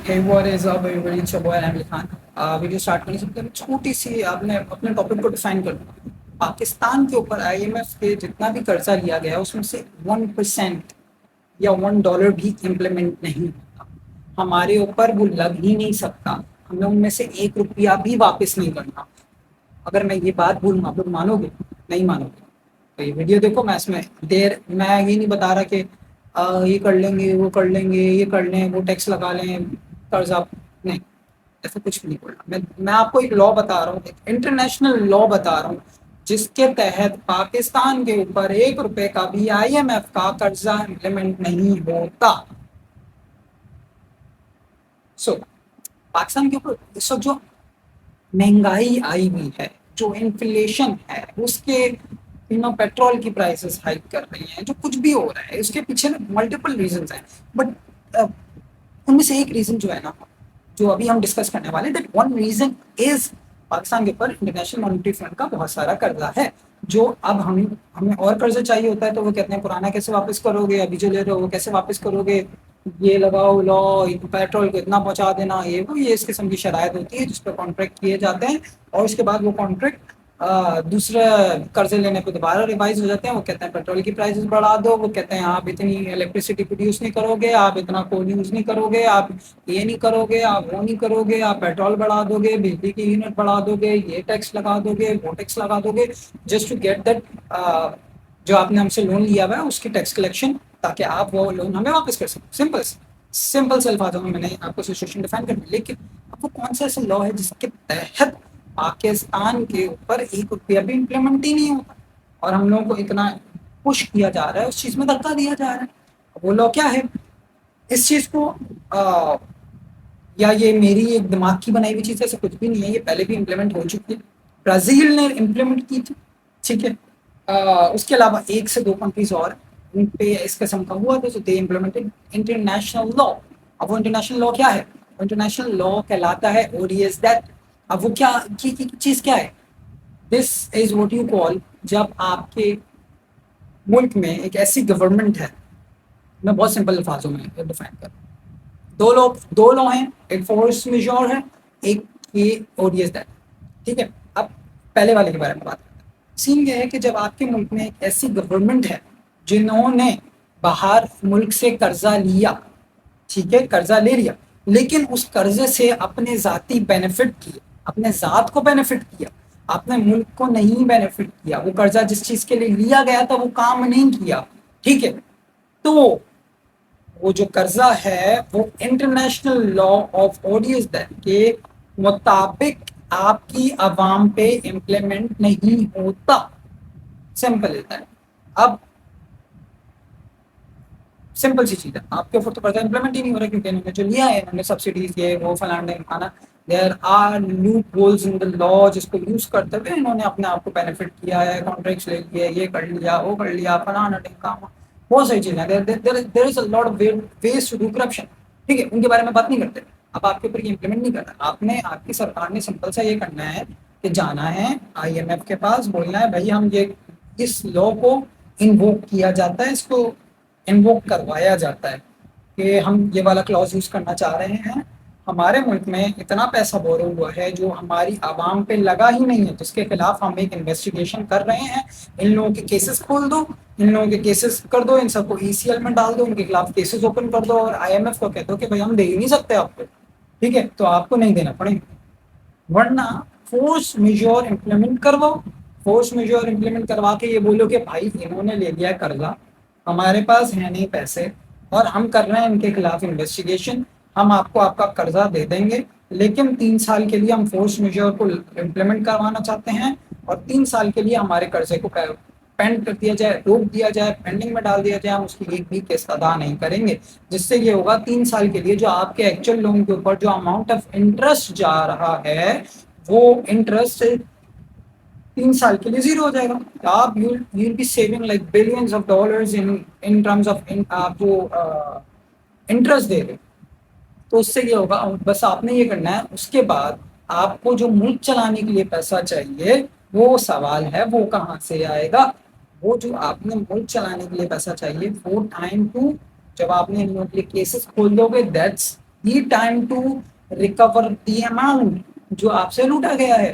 Hey, what is up everybody? It's your boy Amir Khan. Video start करने से पहले छोटी सी आपने अपने टॉपिक को डिफाइन कर दो। पाकिस्तान के ऊपर आईएमएफ के जितना भी कर्जा लिया गया है उसमें से 1% या $1 भी इम्प्लीमेंट नहीं होता। हमारे ऊपर वो लग ही नहीं सकता। हमें उनमें से ₹1 भी वापस नहीं करना। अगर मैं ये बात बोलूँ आप लोग मानोगे? नहीं मानोगे। तो ये वीडियो देखो। मैं ये नहीं बता रहा कि ये कर लेंगे, वो कर लेंगे, ये कर लें, वो टैक्स लगा लें, कर्जा नहीं, ऐसा कुछ भी नहीं बोल रहा। मैं आपको एक लॉ बता रहा हूँ, एक इंटरनेशनल लॉ बता रहा हूँ, जिसके तहत पाकिस्तान के ऊपर ₹1 का भी आईएमएफ का कर्जा इम्प्लीमेंट नहीं होता। सो पाकिस्तान के ऊपर इस वक्त जो महंगाई आई हुई है, जो इन्फ्लेशन है, उसके पेट्रोल की प्राइसेस हाइक कर रही हैं, जो कुछ भी हो रहा है उसके पीछे ना मल्टीपल रीजंस हैं। बट उनमें से एक रीजन जो है ना, जो अभी हम डिस्कस करने वाले, that one reason is Pakistan के ऊपर इंटरनेशनल मॉनेटरी फंड का बहुत सारा कर्जा है। जो अब हमें और कर्जा चाहिए होता है तो वो कहते हैं पुराना कैसे वापस करोगे, अभी जो ले रहे हो वो कैसे वापस करोगे, ये लगाओ लॉ, पेट्रोल को इतना पहुंचा देना, ये इस किस्म की शराइत होती है जिस पर कॉन्ट्रैक्ट किए जाते हैं। और उसके बाद वो कॉन्ट्रैक्ट दूसरे कर्जे लेने पे दोबारा रिवाइज हो जाते हैं। वो कहते हैं पेट्रोल की प्राइसेस बढ़ा दो, वो कहते हैं आप इतनी इलेक्ट्रिसिटी प्रोड्यूस नहीं करोगे, आप इतना कोल यूज नहीं करोगे, आप ये नहीं करोगे, आप वो नहीं करोगे, आप पेट्रोल बढ़ा दोगे, बिजली की यूनिट बढ़ा दोगे, ये टैक्स लगा दोगे, वो टैक्स लगा दोगे, जस्ट टू गेट दैट जो आपने हमसे लोन लिया हुआ है उसकी टैक्स कलेक्शन, ताकि आप वो लोन हमें वापस कर सकें। सिंपल से अल्फाजों में मैंने आपको सिचुएशन डिफाइन कर दी। लेकिन अब वो कौन सा ऐसा लॉ है जिसके तहत पाकिस्तान के ऊपर ₹1 भी इम्प्लीमेंट ही नहीं होता और हम लोगों को इतना पुश किया जा रहा है, उस चीज़ में धक्का दिया जा रहा है? वो लॉ क्या है? इस चीज़ को या ये मेरी एक दिमाग की बनाई हुई चीज़ है, ऐसा कुछ भी नहीं है। ये पहले भी इम्प्लीमेंट हो चुकी है। ब्राज़ील ने इम्प्लीमेंट की थी, ठीक है। उसके अलावा 1 से 2 कंट्रीज़ और उन पे इस किस्म का हुआ था, तो दे इम्प्लीमेंटेड इंटरनेशनल लॉ। अब वो इंटरनेशनल लॉ क्या है? इंटरनेशनल लॉ कहलाता है ओडीएस दैट। अब वो क्या चीज़ क्या है? This is what you call, जब आपके मुल्क में एक ऐसी गवर्नमेंट है, मैं बहुत सिंपल अल्फाजों में डिफाइन कर, दो लॉ हैं, एक फोर्स मेजोर है, एक ये ओडीएस दैट, ठीक है। अब पहले वाले के बारे में बात करते हैं। सीन ये है कि जब आपके मुल्क में एक ऐसी गवर्नमेंट है जिन्होंने बाहर मुल्क से कर्जा लिया, ठीक है, कर्जा ले लिया, लेकिन उस कर्जे से अपने जाती बेनिफिट किए, अपने जात को बेनिफिट किया, अपने मुल्क को नहीं बेनिफिट किया, वो कर्जा जिस चीज के लिए लिया गया था वो काम नहीं किया, ठीक है, तो वो जो कर्जा है वो इंटरनेशनल लॉ ऑफ ओडीएस के मुताबिक आपकी आवाम पे इम्प्लीमेंट नहीं होता। सिंपल है। अब सिंपल सी चीज़ है, आपके ऊपर तो कर्जा इंप्लीमेंट ही नहीं हो रहा क्योंकि इन्होंने जो लिया है, इन्होंने सब्सिडीज ये वो फलाना खाना, there are loopholes in the law जिसको यूज करते हुए इन्होंने अपने आप को बेनिफिट किया है, कॉन्ट्रैक्ट्स ले लिए, ये कर लिया, वो कर लिया, फलाना ढिमकाना, बहुत सारी चीज़ें। There is a lot of ways to do corruption, ठीक है, उनके बारे में बात नहीं करते। अब आपके ऊपर ये इंप्लीमेंट नहीं करना, आपने, आपकी सरकार ने सिंपल सा ये करना है कि जाना है आईएमएफ के पास, बोलना है भाई हम ये इस लॉ को इन्वोक किया जाता है, इसको इन्वोक करवाया जाता है कि हम ये वाला क्लॉज यूज करना चाह रहे हैं। हमारे मुल्क में इतना पैसा बोरो हुआ है जो हमारी आवाम पे लगा ही नहीं है, जिसके खिलाफ हम एक इन्वेस्टिगेशन कर रहे हैं। इन लोगों के केसेस खोल दो, इन लोगों के केसेस कर दो, इन सबको ईसीएल में डाल दो, इनके खिलाफ केसेस ओपन कर दो और आईएमएफ को कह दो कि भाई हम दे ही नहीं सकते आपको, ठीक है, तो आपको नहीं देना पड़ेगा। वरना फोर्स मेजोर इम्प्लीमेंट करवाओ, फोर्स मेजोर इम्प्लीमेंट करवा के ये बोलो कि भाई इन्होंने ले लिया कर्जा, हमारे पास है नहीं पैसे और हम कर रहे हैं इनके खिलाफ इन्वेस्टिगेशन, हम आपको आपका कर्जा दे देंगे, लेकिन 3 साल के लिए हम फोर्स मेजोर को इम्प्लीमेंट करवाना चाहते हैं और 3 साल के लिए हमारे कर्जे को पेंड कर दिया जाए, रोक दिया जाए, पेंडिंग में डाल दिया जाए, हम उसकी एक भी किस्त अदा नहीं करेंगे। जिससे ये होगा 3 साल के लिए जो आपके एक्चुअल लोन के ऊपर जो अमाउंट ऑफ इंटरेस्ट जा रहा है वो इंटरेस्ट 3 साल के लिए जीरो हो जाएगा। आप you will be saving like billions of dollars in terms of आप जो इंटरेस्ट दे रहे हो। तो उससे ये होगा, बस आपने ये करना है। उसके बाद आपको जो मुल्क चलाने के लिए पैसा चाहिए, वो सवाल है वो कहाँ से आएगा? वो जो आपने मुल्क चलाने के लिए पैसा चाहिए वो टाइम टू, जब आपने इन लोगों के लिए केसेस खोल दोगे, that's high time to recover the amount जो आपसे लूटा गया है।